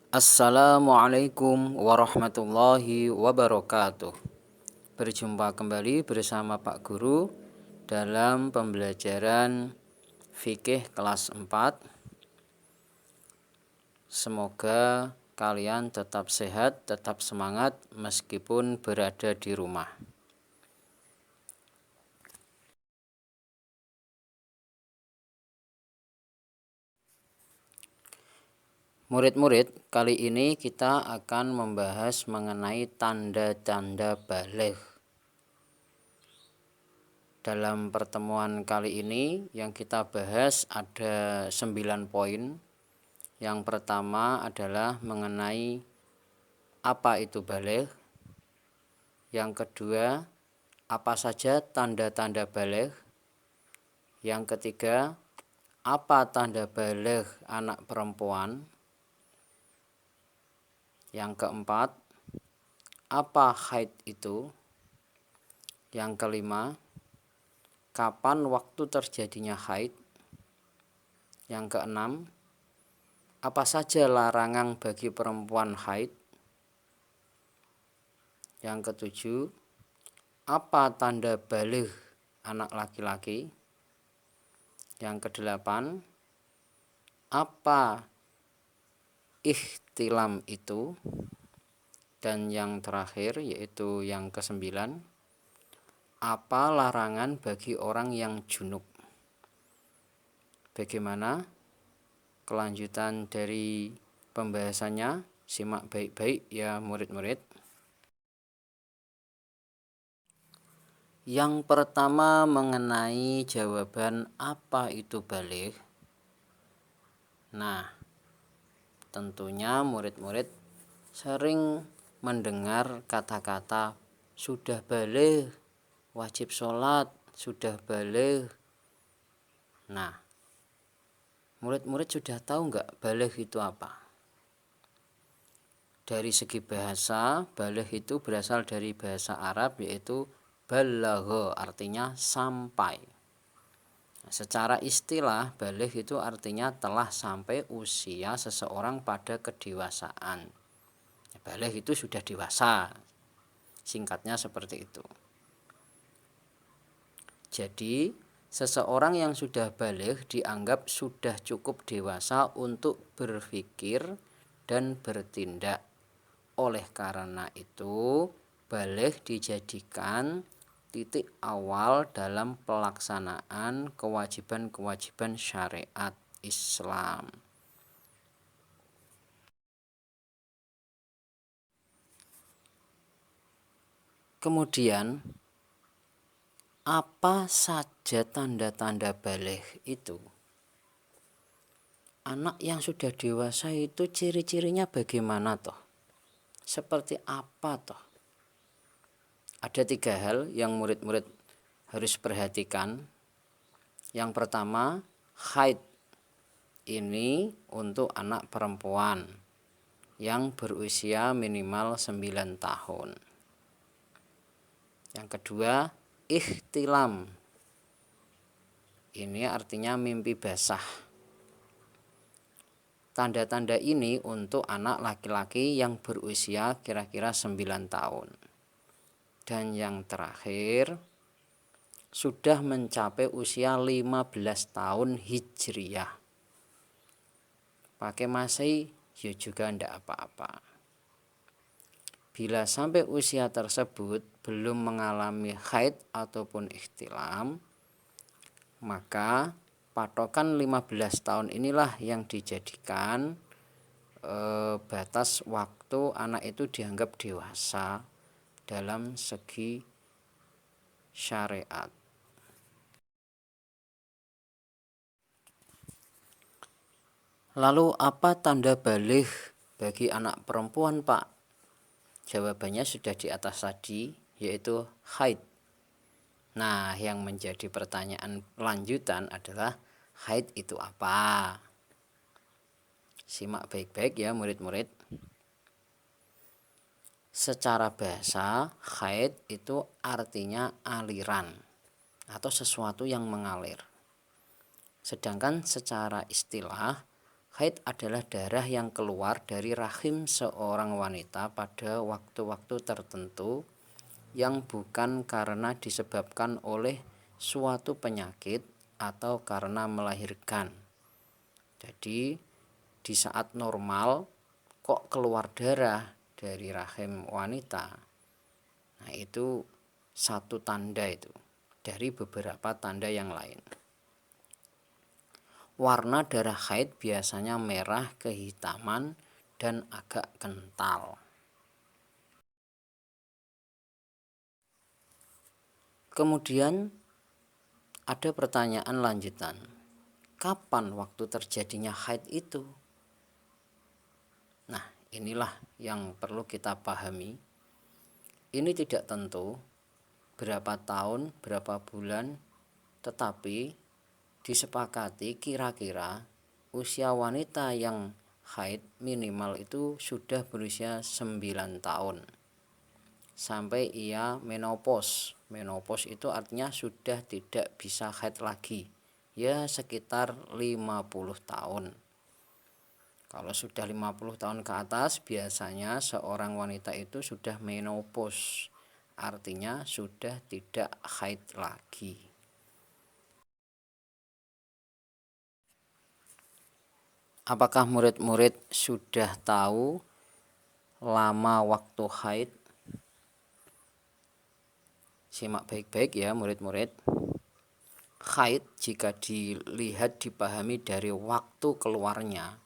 Assalamualaikum warahmatullahi wabarakatuh. Berjumpa kembali bersama Pak Guru dalam pembelajaran fikih kelas 4. Semoga kalian tetap sehat, tetap semangat meskipun berada di rumah. Murid-murid, kali ini kita akan membahas mengenai tanda-tanda baligh. Dalam pertemuan kali ini yang kita bahas ada 9 poin. Yang pertama adalah mengenai apa itu baligh. Yang kedua, apa saja tanda-tanda baligh. Yang ketiga, apa tanda baligh anak perempuan. Yang keempat, apa haid itu? Yang kelima, kapan waktu terjadinya haid? Yang keenam, apa saja larangan bagi perempuan haid? Yang ketujuh, apa tanda baligh anak laki-laki? Yang kedelapan, apa ihtilam itu? Dan yang terakhir yaitu yang kesembilan, apa larangan bagi orang yang junub? Bagaimana kelanjutan dari pembahasannya? Simak baik-baik ya murid-murid. Yang pertama mengenai jawaban apa itu baligh. Nah, tentunya murid-murid sering mendengar kata-kata sudah baligh, wajib sholat, sudah baligh. Nah, murid-murid sudah tahu nggak baligh itu apa? Dari segi bahasa, baligh itu berasal dari bahasa Arab yaitu balagha, artinya sampai. Nah, secara istilah, baligh itu artinya telah sampai usia seseorang pada kedewasaan. Baligh itu sudah dewasa, singkatnya seperti itu. Jadi seseorang yang sudah baligh dianggap sudah cukup dewasa untuk berpikir dan bertindak. Oleh karena itu, baligh dijadikan titik awal dalam pelaksanaan kewajiban-kewajiban syariat Islam. Kemudian, apa saja tanda-tanda baligh itu? Anak yang sudah dewasa itu ciri-cirinya bagaimana toh? Seperti apa toh? Ada 3 hal yang murid-murid harus perhatikan. Yang pertama, haid. Ini untuk anak perempuan yang berusia minimal 9 tahun. Yang kedua, ihtilam. Ini artinya mimpi basah. Tanda-tanda ini untuk anak laki-laki yang berusia kira-kira 9 tahun. Dan yang terakhir, sudah mencapai usia 15 tahun Hijriyah. Pakai Masehi ya juga tidak apa-apa. Bila sampai usia tersebut belum mengalami haid ataupun ihtilam, maka patokan 15 tahun inilah yang dijadikan batas waktu anak itu dianggap dewasa dalam segi syariat. Lalu apa tanda baligh bagi anak perempuan, Pak? Jawabannya sudah di atas tadi, yaitu haid. Nah, yang menjadi pertanyaan lanjutan adalah haid itu apa? Simak baik-baik ya murid-murid. Secara bahasa, haid itu artinya aliran atau sesuatu yang mengalir. Sedangkan secara istilah, Haid adalah darah yang keluar dari rahim seorang wanita pada waktu-waktu tertentu yang bukan karena disebabkan oleh suatu penyakit atau karena melahirkan. Jadi di saat normal kok keluar darah dari rahim wanita. Nah, itu satu tanda itu dari beberapa tanda yang lain. Warna darah haid biasanya merah kehitaman dan agak kental. Kemudian ada pertanyaan lanjutan. Kapan waktu terjadinya haid itu? Nah, inilah yang perlu kita pahami. Ini tidak tentu berapa tahun, berapa bulan, tetapi disepakati kira-kira usia wanita yang haid minimal itu sudah berusia 9 tahun sampai ia menopause. Menopause itu artinya sudah tidak bisa haid lagi, ya sekitar 50 tahun. Kalau sudah 50 tahun ke atas biasanya seorang wanita itu sudah menopause, artinya sudah tidak haid lagi. Apakah murid-murid sudah tahu lama waktu haid? Simak baik-baik ya murid-murid. Haid jika dilihat dipahami dari waktu keluarnya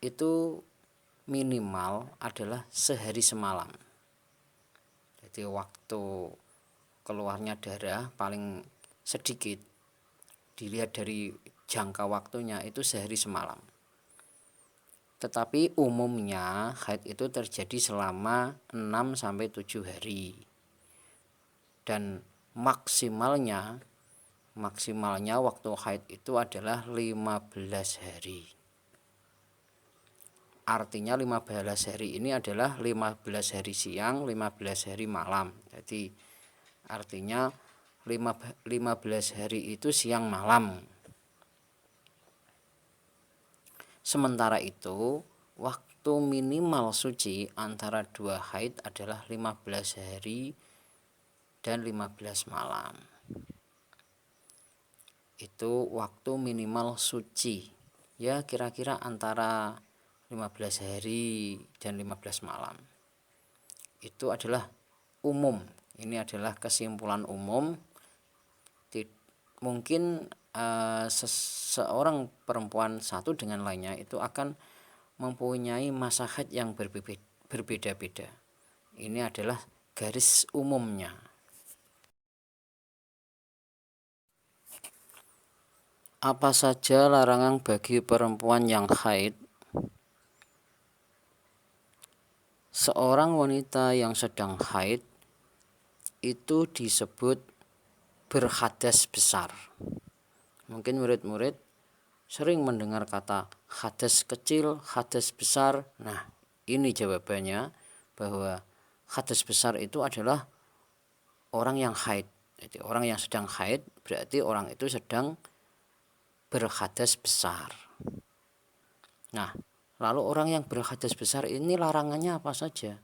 itu minimal adalah sehari semalam. Jadi waktu keluarnya darah paling sedikit dilihat dari jangka waktunya itu sehari semalam. Tetapi umumnya haid itu terjadi selama 6-7 hari. Dan maksimalnya waktu haid itu adalah 15 hari. Artinya 15 hari ini adalah 15 hari siang, 15 hari malam. Jadi artinya 15 hari itu siang malam. Sementara itu, waktu minimal suci antara dua haid adalah 15 hari dan 15 malam. Itu waktu minimal suci. Ya, kira-kira antara 15 hari dan 15 malam. Itu adalah umum. Ini adalah kesimpulan umum. Mungkin seorang perempuan satu dengan lainnya itu akan mempunyai masa haid yang berbeda-beda. Ini adalah garis umumnya. Apa saja larangan bagi perempuan yang haid? Seorang wanita yang sedang haid itu disebut berhadas besar. Mungkin murid-murid sering mendengar kata hadas kecil, hadas besar. Nah, ini jawabannya bahwa hadas besar itu adalah orang yang haid. Jadi orang yang sedang haid berarti orang itu sedang berhadas besar. Nah, lalu orang yang berhadas besar ini larangannya apa saja?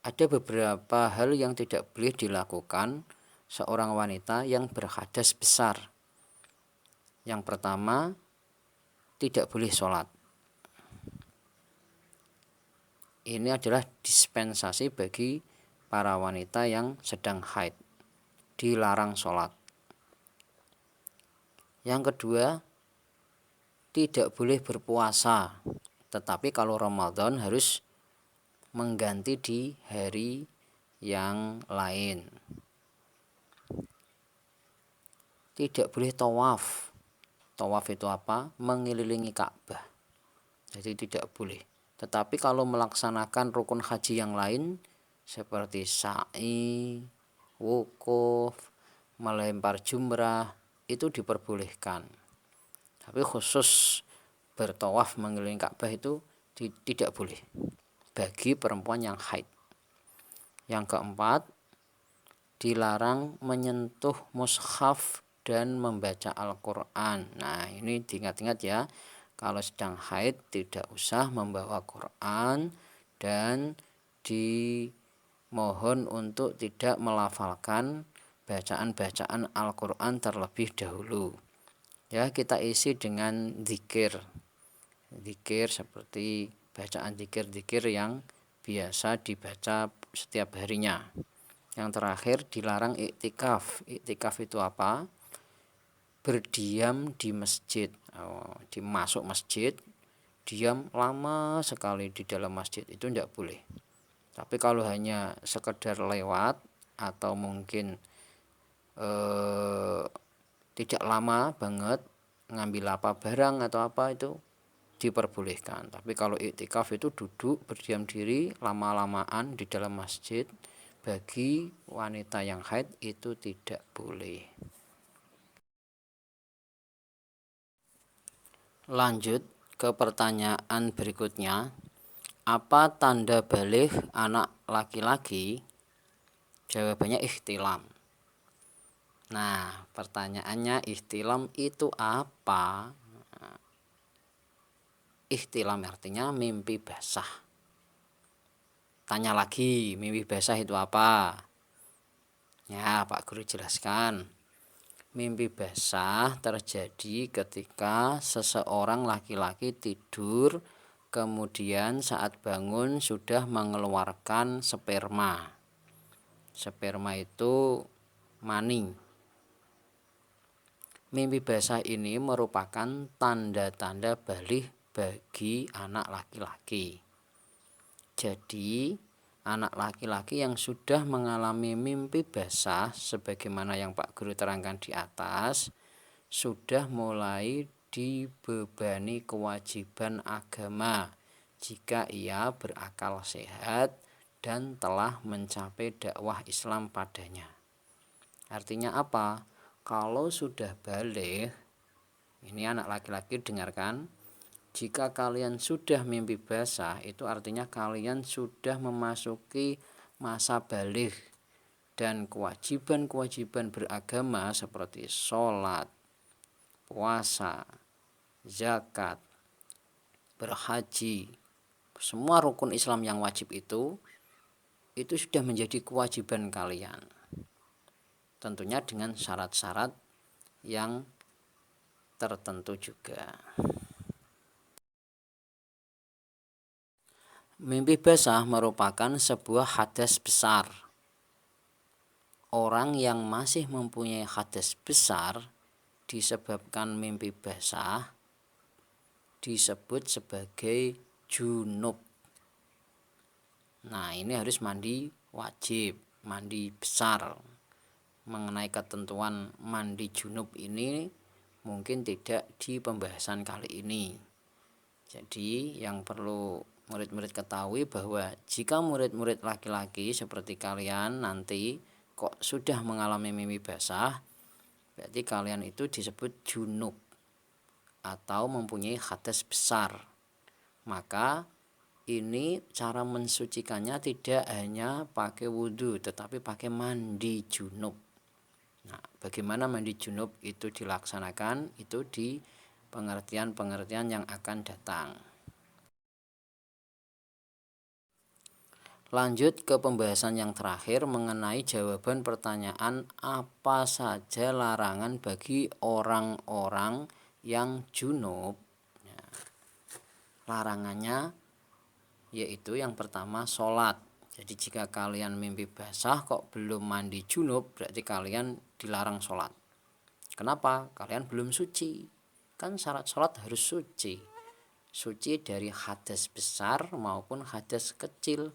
Ada beberapa hal yang tidak boleh dilakukan seorang wanita yang berhadas besar. Yang pertama, tidak boleh sholat. Ini adalah dispensasi bagi para wanita yang sedang haid. Dilarang sholat. Yang kedua, tidak boleh berpuasa. Tetapi kalau Ramadan harus mengganti di hari yang lain. Tidak boleh tawaf. Tawaf itu apa? Mengelilingi Ka'bah. Jadi tidak boleh. Tetapi kalau melaksanakan rukun haji yang lain seperti sa'i, wukuf, melempar jumrah itu diperbolehkan. Tapi khusus bertawaf mengelilingi Ka'bah itu tidak boleh bagi perempuan yang haid. Yang keempat, dilarang menyentuh mushaf dan membaca Al-Quran. Nah, ini diingat-ingat ya. Kalau sedang haid tidak usah membawa Quran dan dimohon untuk tidak melafalkan bacaan-bacaan Al-Quran terlebih dahulu. Ya, kita isi dengan zikir. Zikir seperti bacaan zikir-zikir yang biasa dibaca setiap harinya. Yang terakhir dilarang iktikaf. Iktikaf itu apa? Berdiam di masjid. Masuk masjid, diam lama sekali di dalam masjid, itu tidak boleh. Tapi kalau hanya sekedar lewat atau mungkin tidak lama banget ngambil apa barang atau apa, itu diperbolehkan. Tapi kalau iktikaf itu duduk berdiam diri lama-lamaan di dalam masjid, bagi wanita yang haid itu tidak boleh. Lanjut ke pertanyaan berikutnya. Apa tanda baligh anak laki-laki? Jawabannya ihtilam. Nah, pertanyaannya ihtilam itu apa? Ihtilam artinya mimpi basah. Tanya lagi, mimpi basah itu apa? Ya, Pak Guru jelaskan. Mimpi basah terjadi ketika seseorang laki-laki tidur, kemudian saat bangun sudah mengeluarkan sperma. Sperma itu mani. Mimpi basah ini merupakan tanda-tanda baligh bagi anak laki-laki. Jadi, anak laki-laki yang sudah mengalami mimpi basah sebagaimana yang Pak Guru terangkan di atas, sudah mulai dibebani kewajiban agama jika ia berakal sehat dan telah mencapai dakwah Islam padanya. Artinya apa? Kalau sudah baligh, ini anak laki-laki dengarkan, jika kalian sudah mimpi basah, itu artinya kalian sudah memasuki masa baligh, dan kewajiban-kewajiban beragama seperti sholat, puasa, zakat, berhaji, semua rukun Islam yang wajib itu sudah menjadi kewajiban kalian. Tentunya dengan syarat-syarat yang tertentu juga. Mimpi basah merupakan sebuah hadas besar. Orang yang masih mempunyai hadas besar disebabkan mimpi basah disebut sebagai junub. Nah, ini harus mandi wajib, mandi besar. Mengenai ketentuan mandi junub ini mungkin tidak di pembahasan kali ini. Jadi yang perlu murid-murid ketahui bahwa jika murid-murid laki-laki seperti kalian nanti kok sudah mengalami mimpi basah, berarti kalian itu disebut junub atau mempunyai hadas besar. Maka ini cara mensucikannya tidak hanya pakai wudhu, tetapi pakai mandi junub. Nah, bagaimana mandi junub itu dilaksanakan, itu di pengertian-pengertian yang akan datang. Lanjut ke pembahasan yang terakhir mengenai jawaban pertanyaan apa saja larangan bagi orang-orang yang junub. Larangannya yaitu yang pertama sholat. Jadi jika kalian mimpi basah kok belum mandi junub, berarti kalian dilarang sholat. Kenapa? Kalian belum suci. Kan syarat sholat harus suci. Suci dari hadas besar maupun hadas kecil.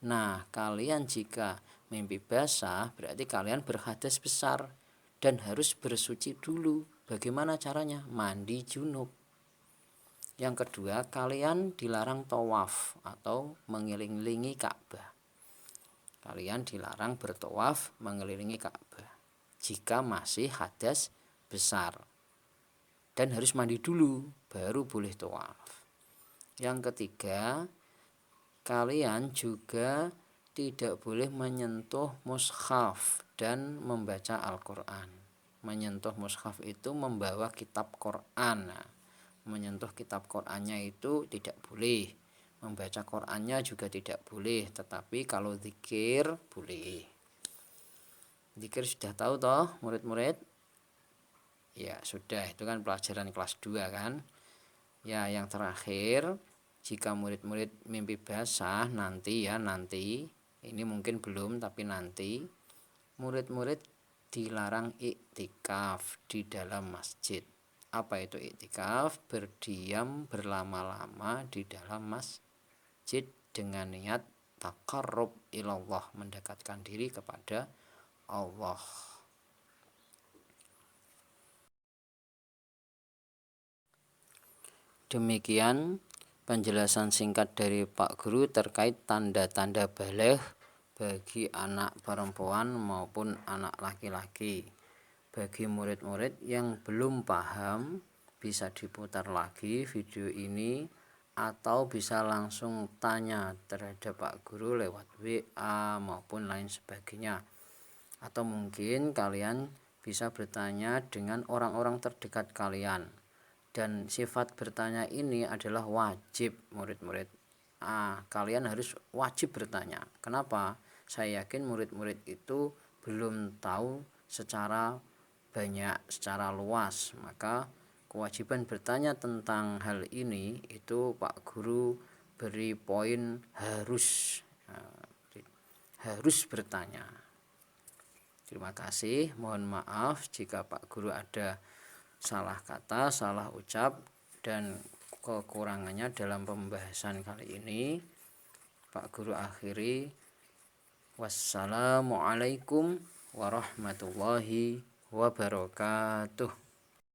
Nah, kalian jika mimpi basah berarti kalian berhadas besar dan harus bersuci dulu. Bagaimana caranya? Mandi junub. Yang kedua, kalian dilarang tawaf atau mengelilingi Ka'bah. Kalian dilarang bertawaf mengelilingi Ka'bah jika masih hadas besar. Dan harus mandi dulu baru boleh tawaf. Yang ketiga, kalian juga tidak boleh menyentuh mushaf dan membaca Al-Quran. Menyentuh mushaf itu membawa kitab Quran. Nah, menyentuh kitab Qur'annya itu tidak boleh, membaca Qur'annya juga tidak boleh, tetapi kalau zikir boleh. Zikir sudah tahu toh murid-murid? Ya sudah, itu kan pelajaran kelas 2 kan. Ya, yang terakhir, jika murid-murid mimpi basah nanti ya, nanti ini mungkin belum tapi nanti murid-murid dilarang iktikaf di dalam masjid. Apa itu iktikaf? Berdiam berlama-lama di dalam masjid dengan niat taqarrub ilallah, mendekatkan diri kepada Allah. Demikian penjelasan singkat dari Pak Guru terkait tanda-tanda baligh bagi anak perempuan maupun anak laki-laki. Bagi murid-murid yang belum paham, bisa diputar lagi video ini atau bisa langsung tanya terhadap Pak Guru lewat WA maupun lain sebagainya. Atau mungkin kalian bisa bertanya dengan orang-orang terdekat kalian. Dan sifat bertanya ini adalah wajib murid-murid. Kalian harus wajib bertanya. Kenapa? Saya yakin murid-murid itu belum tahu secara banyak, secara luas. Maka kewajiban bertanya tentang hal ini itu Pak Guru beri poin harus. Harus bertanya. Terima kasih. Mohon maaf jika Pak Guru ada salah kata, salah ucap, dan kekurangannya dalam pembahasan kali ini. Pak Guru akhiri. Wassalamualaikum warahmatullahi wabarakatuh.